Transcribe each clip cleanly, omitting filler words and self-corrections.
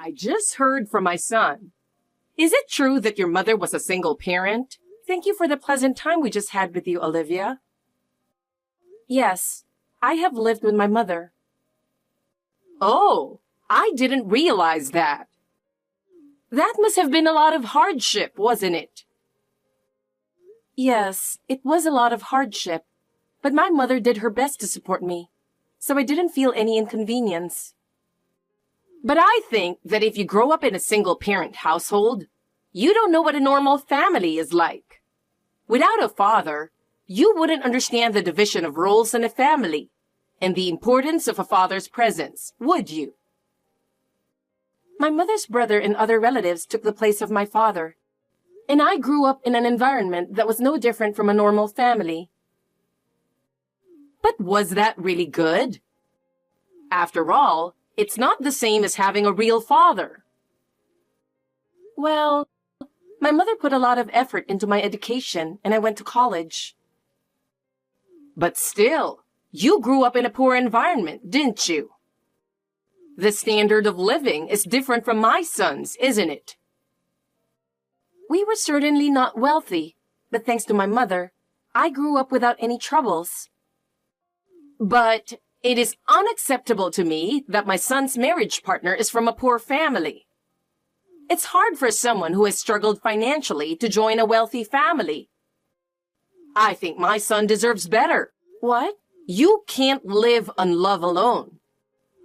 I just heard from my son. Is it true that your mother was a single parent? Thank you for the pleasant time we just had with you, Olivia. Yes, I have lived with my mother. Oh, I didn't realize that. That must have been a lot of hardship, wasn't it? Yes, it was a lot of hardship, but my mother did her best to support me, so I didn't feel any inconvenience. But I think that if you grow up in a single-parent household, you don't know what a normal family is like. Without a father, you wouldn't understand the division of roles in a family and the importance of a father's presence, would you? My mother's brother and other relatives took the place of my father, and I grew up in an environment that was no different from a normal family. But was that really good? After all, it's not the same as having a real father. Well, my mother put a lot of effort into my education, and I went to college. But still, you grew up in a poor environment, didn't you? The standard of living is different from my son's, isn't it? We were certainly not wealthy, but thanks to my mother, I grew up without any troubles. But it is unacceptable to me that my son's marriage partner is from a poor family. It's hard for someone who has struggled financially to join a wealthy family. I think my son deserves better. What? You can't live on love alone.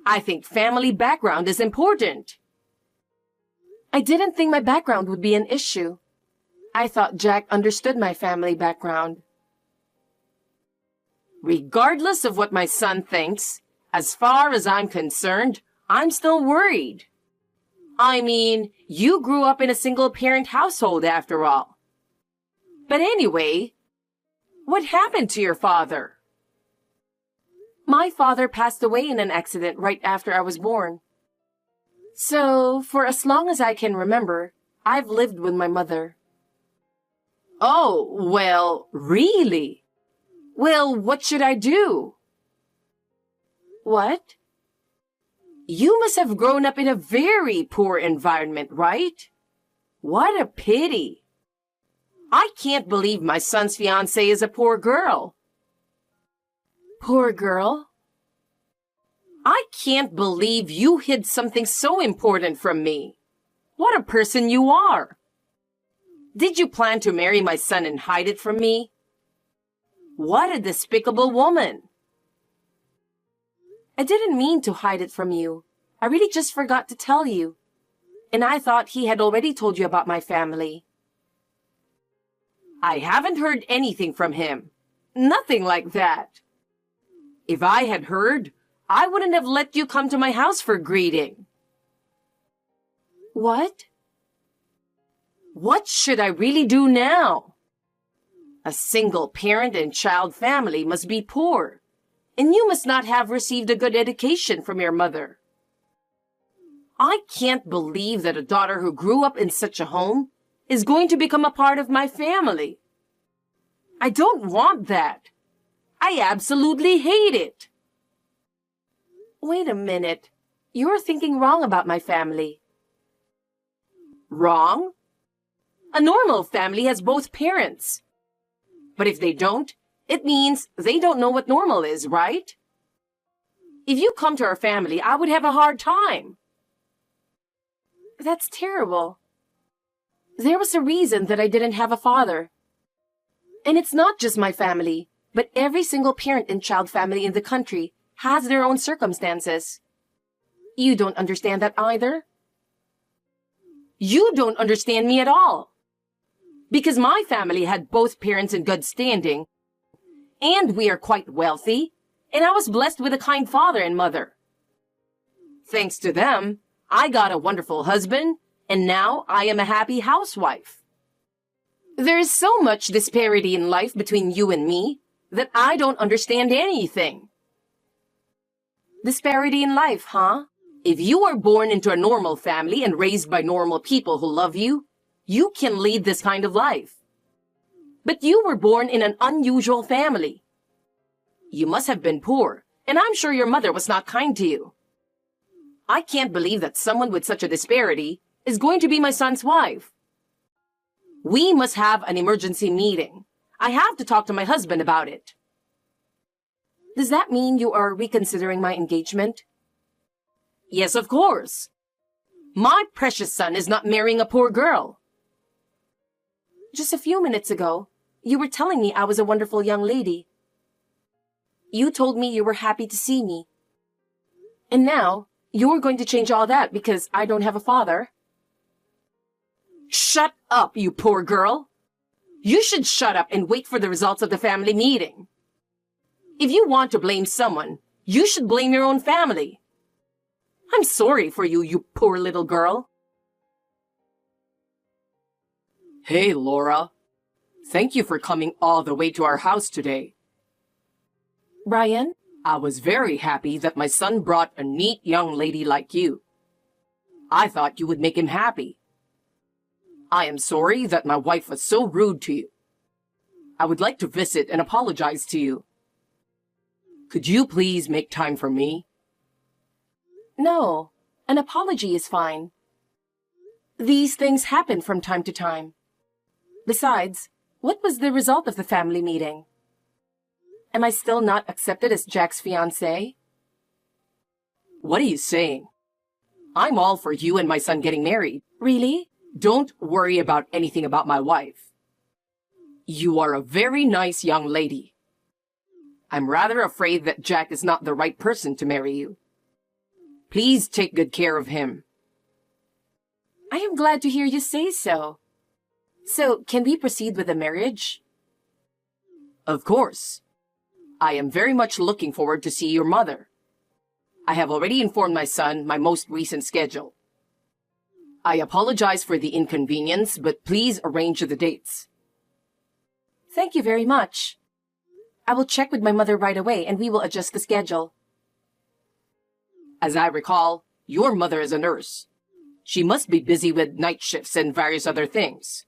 I think family background is important. I didn't think my background would be an issue. I thought Jack understood my family background. Regardless of what my son thinks, as far as I'm concerned, I'm still worried. I mean, you grew up in a single-parent household after all. But anyway, what happened to your father? My father passed away in an accident right after I was born. So, for as long as I can remember, I've lived with my mother. Oh, well, really? Well, what should I do? What? You must have grown up in a very poor environment, right? What a pity. I can't believe my son's fiancée is a poor girl. Poor girl? I can't believe you hid something so important from me. What a person you are. Did you plan to marry my son and hide it from me? What a despicable woman. I didn't mean to hide it from you. I really just forgot to tell you. And I thought he had already told you about my family. I haven't heard anything from him. Nothing like that. If I had heard, I wouldn't have let you come to my house for greeting. What? What should I really do now? A single parent and child family must be poor, and you must not have received a good education from your mother. I can't believe that a daughter who grew up in such a home is going to become a part of my family. I don't want that. I absolutely hate it. Wait a minute. You're thinking wrong about my family. Wrong? A normal family has both parents. But if they don't, it means they don't know what normal is, right? If you come to our family, I would have a hard time. That's terrible. There was a reason that I didn't have a father. And it's not just my family, but every single parent and child family in the country has their own circumstances. You don't understand that either? You don't understand me at all. Because my family had both parents in good standing, and we are quite wealthy, and I was blessed with a kind father and mother. Thanks to them, I got a wonderful husband, and now I am a happy housewife. There is so much disparity in life between you and me that I don't understand anything. Disparity in life, huh? If you are born into a normal family and raised by normal people who love you, you can lead this kind of life. But you were born in an unusual family. You must have been poor, and I'm sure your mother was not kind to you. I can't believe that someone with such a disparity is going to be my son's wife. We must have an emergency meeting. I have to talk to my husband about it. Does that mean you are reconsidering my engagement? Yes, of course. My precious son is not marrying a poor girl. Just a few minutes ago, you were telling me I was a wonderful young lady. You told me you were happy to see me. And now, you're going to change all that because I don't have a father. Shut up, you poor girl. You should shut up and wait for the results of the family meeting. If you want to blame someone, you should blame your own family. I'm sorry for you, you poor little girl. Hey, Laura. Thank you for coming all the way to our house today. Brian? I was very happy that my son brought a neat young lady like you. I thought you would make him happy. I am sorry that my wife was so rude to you. I would like to visit and apologize to you. Could you please make time for me? No, an apology is fine. These things happen from time to time. Besides, what was the result of the family meeting? Am I still not accepted as Jack's fiancé? What are you saying? I'm all for you and my son getting married. Really? Don't worry about anything about my wife. You are a very nice young lady. I'm rather afraid that Jack is not the right person to marry you. Please take good care of him. I am glad to hear you say so. So, can we proceed with the marriage? Of course. I am very much looking forward to see your mother. I have already informed my son my most recent schedule. I apologize for the inconvenience, but please arrange the dates. Thank you very much. I will check with my mother right away and we will adjust the schedule. As I recall, your mother is a nurse. She must be busy with night shifts and various other things.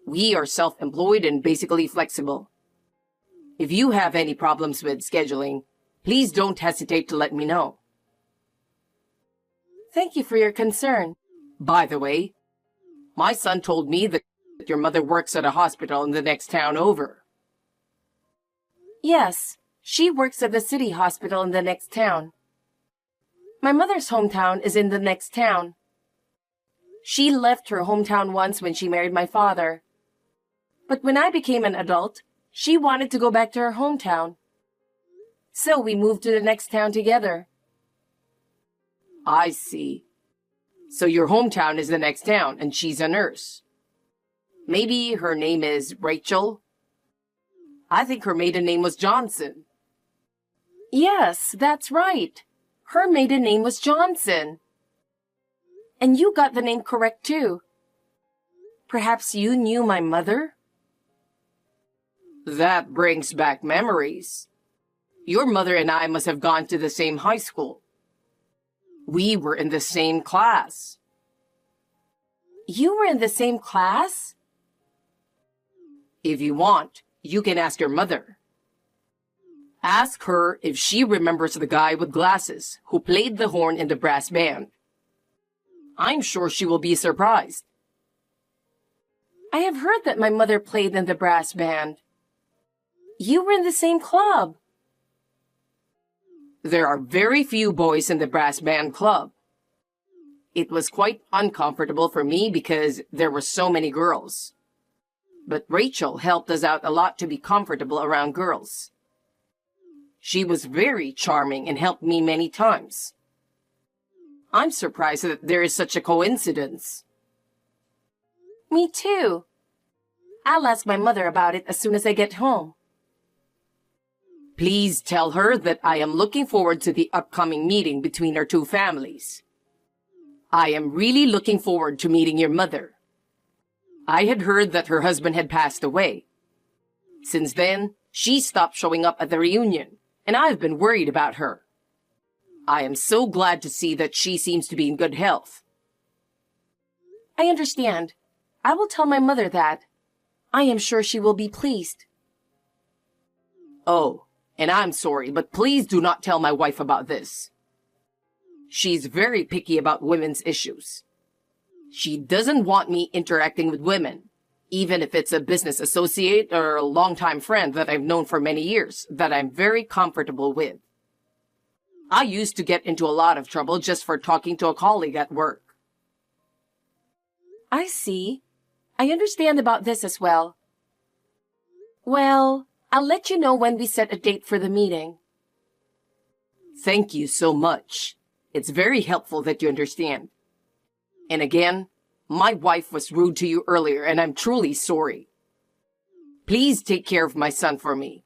We are self-employed and basically flexible. If you have any problems with scheduling, please don't hesitate to let me know. Thank you for your concern. By the way, my son told me that your mother works at a hospital in the next town over. Yes, she works at the city hospital in the next town. My mother's hometown is in the next town. She left her hometown once when she married my father. But when I became an adult, she wanted to go back to her hometown. So we moved to the next town together. I see. So your hometown is the next town and she's a nurse. Maybe her name is Rachel? I think her maiden name was Johnson. Yes, that's right. Her maiden name was Johnson. And you got the name correct too. Perhaps you knew my mother? That brings back memories. Your mother and I must have gone to the same high school. We were in the same class. You were in the same class? If you want, you can ask your mother. Ask her if she remembers the guy with glasses who played the horn in the brass band. I'm sure she will be surprised. I have heard that my mother played in the brass band. You were in the same club. There are very few boys in the brass band club. It was quite uncomfortable for me because there were so many girls. But Rachel helped us out a lot to be comfortable around girls. She was very charming and helped me many times. I'm surprised that there is such a coincidence. Me too. I'll ask my mother about it as soon as I get home. Please tell her that I am looking forward to the upcoming meeting between our two families. I am really looking forward to meeting your mother. I had heard that her husband had passed away. Since then, she stopped showing up at the reunion, and I've been worried about her. I am so glad to see that she seems to be in good health. I understand. I will tell my mother that. I am sure she will be pleased. Oh, and I'm sorry, but please do not tell my wife about this. She's very picky about women's issues. She doesn't want me interacting with women, even if it's a business associate or a longtime friend that I've known for many years that I'm very comfortable with. I used to get into a lot of trouble just for talking to a colleague at work. I see. I understand about this as well. Well, I'll let you know when we set a date for the meeting. Thank you so much. It's very helpful that you understand. And again, my wife was rude to you earlier, and I'm truly sorry. Please take care of my son for me.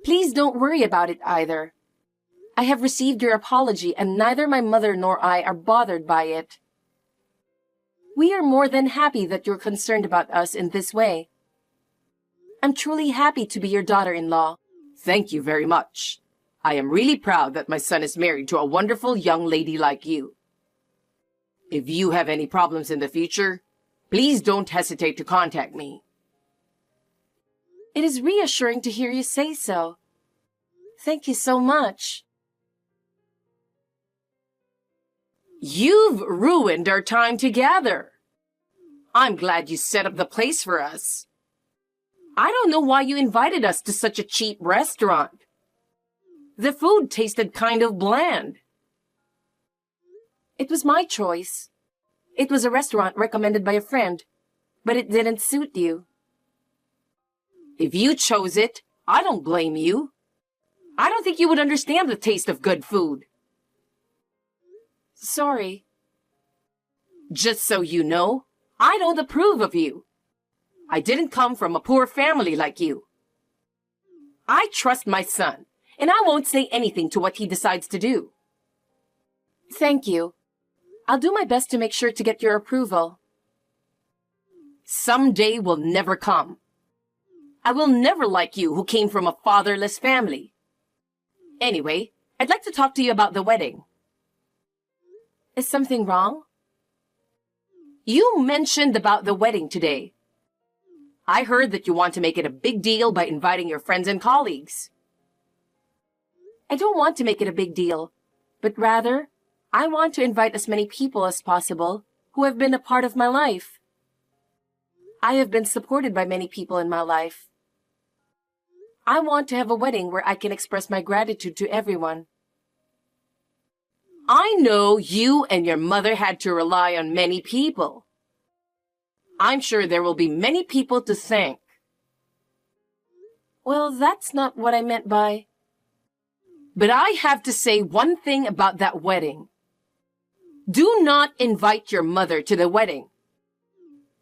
Please don't worry about it either. I have received your apology, and neither my mother nor I are bothered by it. We are more than happy that you're concerned about us in this way. I'm truly happy to be your daughter-in-law. Thank you very much. I am really proud that my son is married to a wonderful young lady like you. If you have any problems in the future, please don't hesitate to contact me. It is reassuring to hear you say so. Thank you so much. You've ruined our time together. I'm glad you set up the place for us. I don't know why you invited us to such a cheap restaurant. The food tasted kind of bland. It was my choice. It was a restaurant recommended by a friend, but it didn't suit you. If you chose it, I don't blame you. I don't think you would understand the taste of good food. Sorry. Just so you know, I don't approve of you. I didn't come from a poor family like you. I trust my son, and I won't say anything to what he decides to do. Thank you. I'll do my best to make sure to get your approval. Someday will never come. I will never like you who came from a fatherless family. Anyway, I'd like to talk to you about the wedding. Is something wrong? You mentioned about the wedding today. I heard that you want to make it a big deal by inviting your friends and colleagues. I don't want to make it a big deal, but rather, I want to invite as many people as possible who have been a part of my life. I have been supported by many people in my life. I want to have a wedding where I can express my gratitude to everyone. I know you and your mother had to rely on many people. I'm sure there will be many people to thank. Well, that's not what I meant by... But I have to say one thing about that wedding. Do not invite your mother to the wedding.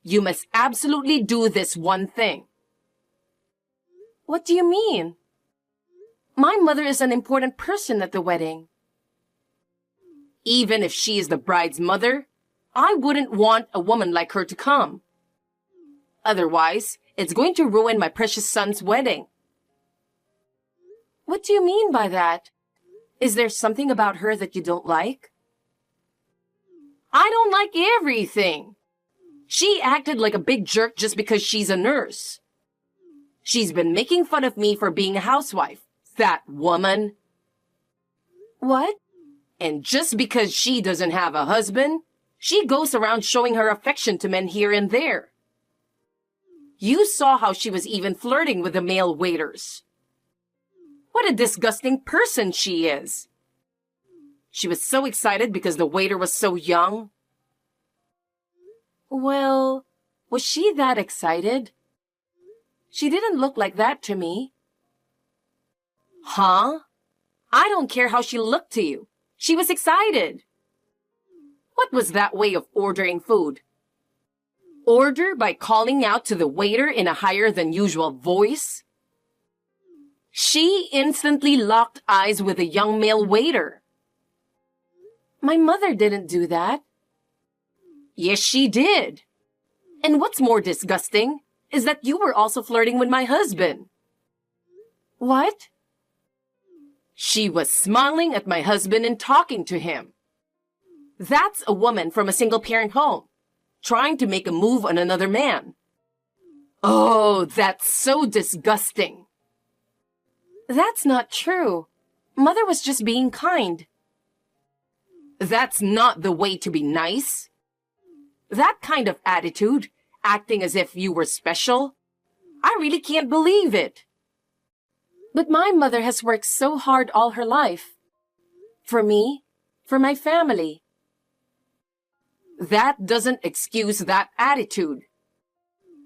You must absolutely do this one thing. What do you mean? My mother is an important person at the wedding. Even if she is the bride's mother, I wouldn't want a woman like her to come. Otherwise, it's going to ruin my precious son's wedding. What do you mean by that? Is there something about her that you don't like? I don't like everything. She acted like a big jerk just because she's a nurse. She's been making fun of me for being a housewife. That woman. What? And just because she doesn't have a husband, she goes around showing her affection to men here and there. You saw how she was even flirting with the male waiters. What a disgusting person she is. She was so excited because the waiter was so young. Well, was she that excited? She didn't look like that to me. Huh? I don't care how she looked to you. She was excited. What was that way of ordering food? Order by calling out to the waiter in a higher than usual voice? She instantly locked eyes with a young male waiter. My mother didn't do that. Yes, she did. And what's more disgusting is that you were also flirting with my husband. What? She was smiling at my husband and talking to him. That's a woman from a single-parent home, trying to make a move on another man. Oh, that's so disgusting. That's not true. Mother was just being kind. That's not the way to be nice. That kind of attitude, acting as if you were special, I really can't believe it. But my mother has worked so hard all her life. For me, for my family. That doesn't excuse that attitude.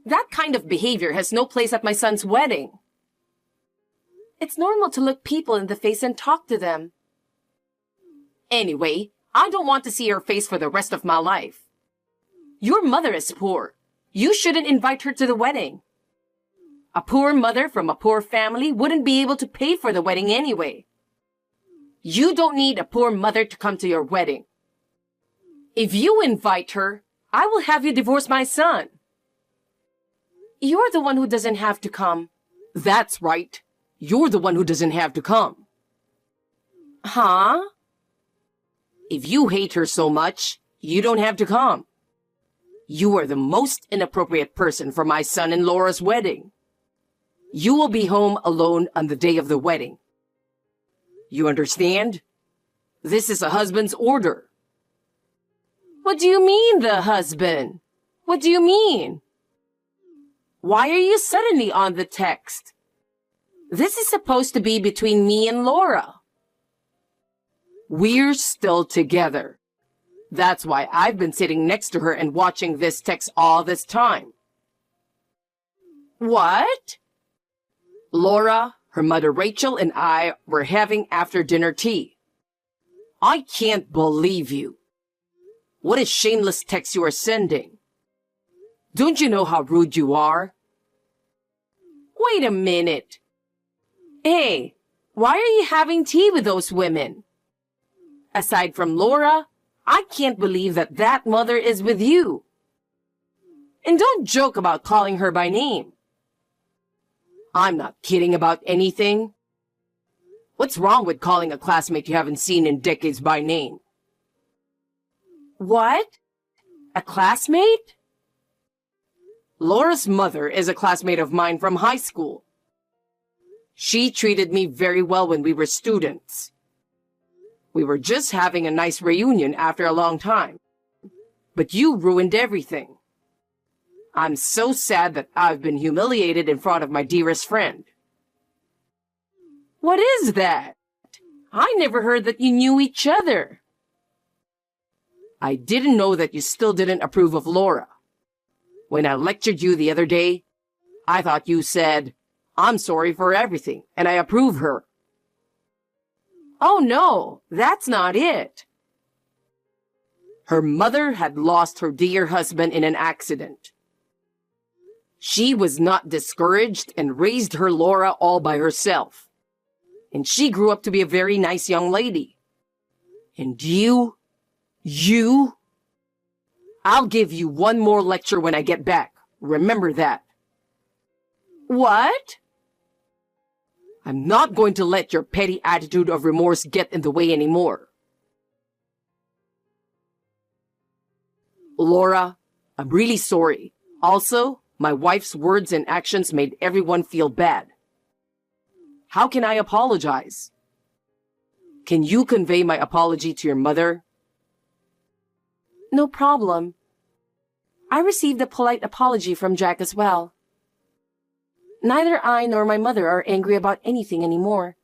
That kind of behavior has no place at my son's wedding. It's normal to look people in the face and talk to them. Anyway, I don't want to see her face for the rest of my life. Your mother is poor. You shouldn't invite her to the wedding. A poor mother from a poor family wouldn't be able to pay for the wedding anyway. You don't need a poor mother to come to your wedding. If you invite her, I will have you divorce my son. You're the one who doesn't have to come. That's right. You're the one who doesn't have to come. Huh? If you hate her so much, you don't have to come. You are the most inappropriate person for my son and Laura's wedding. You will be home alone on the day of the wedding. You understand? This is a husband's order. What do you mean, the husband? What do you mean? Why are you suddenly on the text? This is supposed to be between me and Laura. We're still together. That's why I've been sitting next to her and watching this text all this time. What? Laura, her mother Rachel, and I were having after-dinner tea. I can't believe you. What a shameless text you are sending. Don't you know how rude you are? Wait a minute. Hey, why are you having tea with those women? Aside from Laura, I can't believe that mother is with you. And don't joke about calling her by name. I'm not kidding about anything. What's wrong with calling a classmate you haven't seen in decades by name? What? A classmate? Laura's mother is a classmate of mine from high school. She treated me very well when we were students. We were just having a nice reunion after a long time. But you ruined everything. I'm so sad that I've been humiliated in front of my dearest friend. What is that? I never heard that you knew each other. I didn't know that you still didn't approve of Laura. When I lectured you the other day, I thought you said, "I'm sorry for everything, and I approve her." Oh no, that's not it. Her mother had lost her dear husband in an accident. She was not discouraged and raised her Laura all by herself. And she grew up to be a very nice young lady. And you, I'll give you one more lecture when I get back. Remember that. What? I'm not going to let your petty attitude of remorse get in the way anymore. Laura, I'm really sorry. Also, my wife's words and actions made everyone feel bad. How can I apologize? Can you convey my apology to your mother? No problem. I received a polite apology from Jack as well. Neither I nor my mother are angry about anything anymore.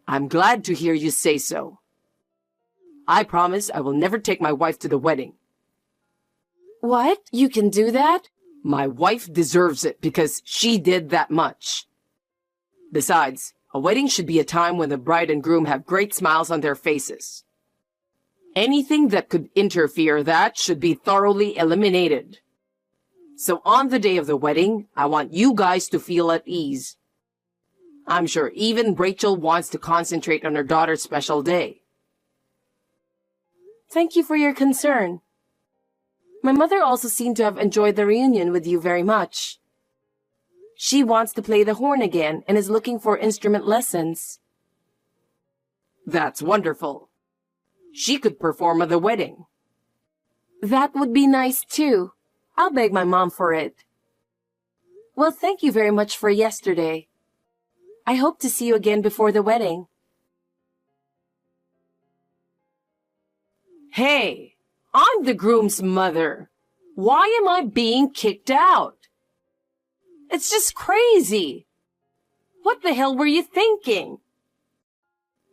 I'm glad to hear you say so. I promise I will never take my wife to the wedding. What? You can do that? My wife deserves it because she did that much. Besides, a wedding should be a time when the bride and groom have great smiles on their faces. Anything that could interfere that should be thoroughly eliminated. So on the day of the wedding, I want you guys to feel at ease. I'm sure even Rachel wants to concentrate on her daughter's special day. Thank you for your concern. My mother also seemed to have enjoyed the reunion with you very much. She wants to play the horn again and is looking for instrument lessons. That's wonderful. She could perform at the wedding. That would be nice too. I'll beg my mom for it. Well, thank you very much for yesterday. I hope to see you again before the wedding. Hey, I'm the groom's mother. Why am I being kicked out? It's just crazy. What the hell were you thinking?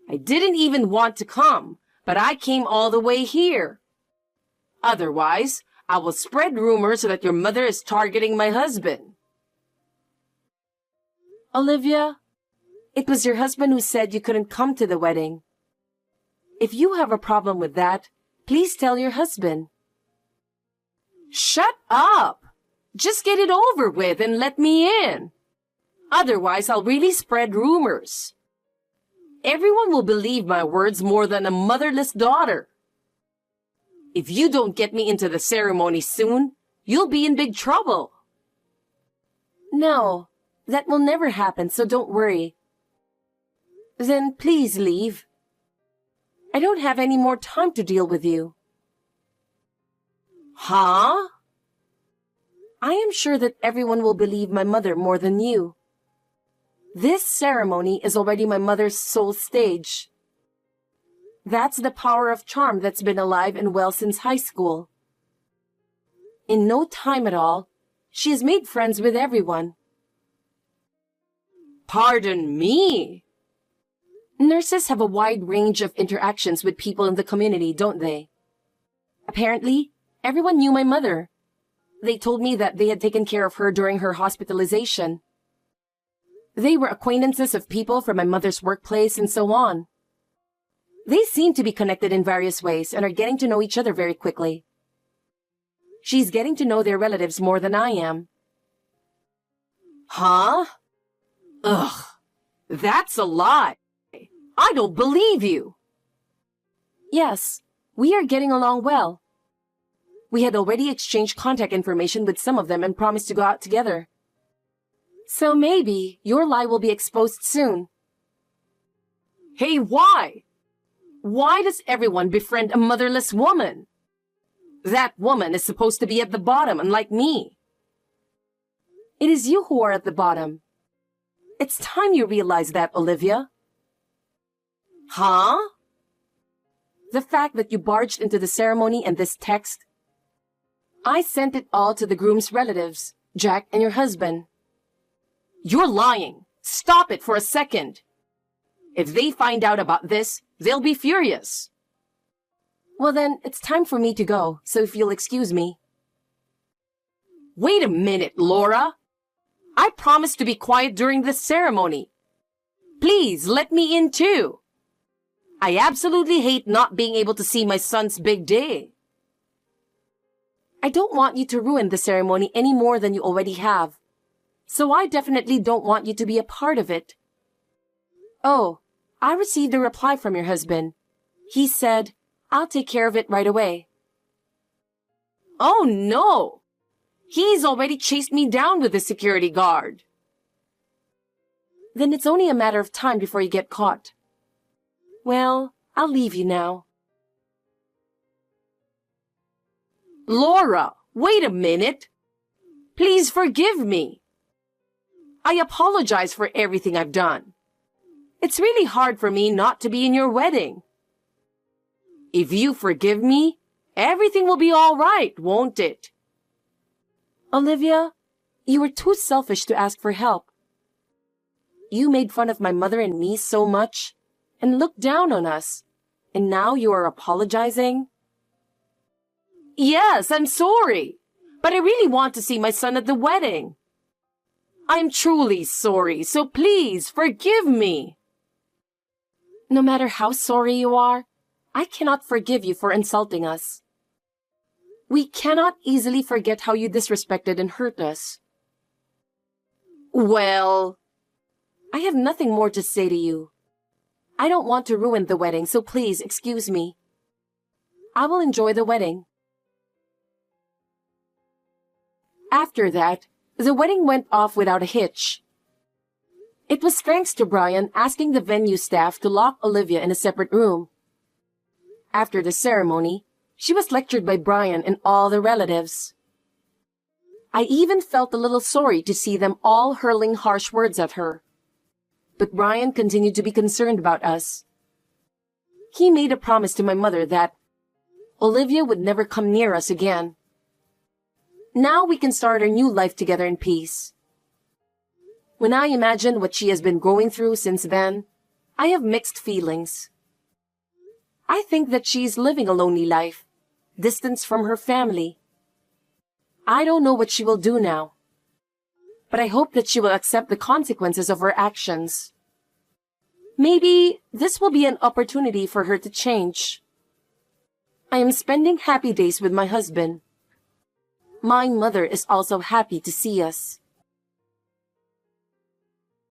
I didn't even want to come, but I came all the way here. Otherwise, I will spread rumors that your mother is targeting my husband. Olivia, it was your husband who said you couldn't come to the wedding. If you have a problem with that, please tell your husband. Shut up! Just get it over with and let me in. Otherwise, I'll really spread rumors. Everyone will believe my words more than a motherless daughter. If you don't get me into the ceremony soon, you'll be in big trouble. No, that will never happen, so don't worry. Then please leave. I don't have any more time to deal with you. Huh? I am sure that everyone will believe my mother more than you. This ceremony is already my mother's soul stage. That's the power of charm that's been alive and well since high school. In no time at all, she has made friends with everyone. Pardon me? Nurses have a wide range of interactions with people in the community, don't they? Apparently, everyone knew my mother. They told me that they had taken care of her during her hospitalization. They were acquaintances of people from my mother's workplace and so on. They seem to be connected in various ways and are getting to know each other very quickly. She's getting to know their relatives more than I am. Huh? Ugh, that's a lie. I don't believe you. Yes, we are getting along well. We had already exchanged contact information with some of them and promised to go out together. So maybe your lie will be exposed soon. Hey, why? Why does everyone befriend a motherless woman? That woman is supposed to be at the bottom, unlike me. It is you who are at the bottom. It's time you realize that, Olivia. Huh? The fact that you barged into the ceremony and this text, I sent it all to the groom's relatives, Jack and your husband. You're lying. Stop it for a second. If they find out about this, they'll be furious. Well then, it's time for me to go, so if you'll excuse me. Wait a minute, Laura. I promised to be quiet during this ceremony. Please, let me in too. I absolutely hate not being able to see my son's big day. I don't want you to ruin the ceremony any more than you already have. So I definitely don't want you to be a part of it. Oh, I received a reply from your husband. He said, I'll take care of it right away. Oh no! He's already chased me down with the security guard. Then it's only a matter of time before you get caught. Well, I'll leave you now. Laura, wait a minute. Please forgive me. I apologize for everything I've done. It's really hard for me not to be in your wedding. If you forgive me, everything will be all right, won't it? Olivia, you were too selfish to ask for help. You made fun of my mother and me so much, and looked down on us, and now you are apologizing? Yes, I'm sorry, but I really want to see my son at the wedding. I'm truly sorry, so please forgive me. No matter how sorry you are, I cannot forgive you for insulting us. We cannot easily forget how you disrespected and hurt us. Well, I have nothing more to say to you. I don't want to ruin the wedding, so please excuse me. I will enjoy the wedding. After that, the wedding went off without a hitch. It was thanks to Brian asking the venue staff to lock Olivia in a separate room. After the ceremony, she was lectured by Brian and all the relatives. I even felt a little sorry to see them all hurling harsh words at her. But Brian continued to be concerned about us. He made a promise to my mother that, Olivia would never come near us again. Now we can start our new life together in peace. When I imagine what she has been going through since then, I have mixed feelings. I think that she's living a lonely life, distanced from her family. I don't know what she will do now, but I hope that she will accept the consequences of her actions. Maybe this will be an opportunity for her to change. I am spending happy days with my husband. My mother is also happy to see us.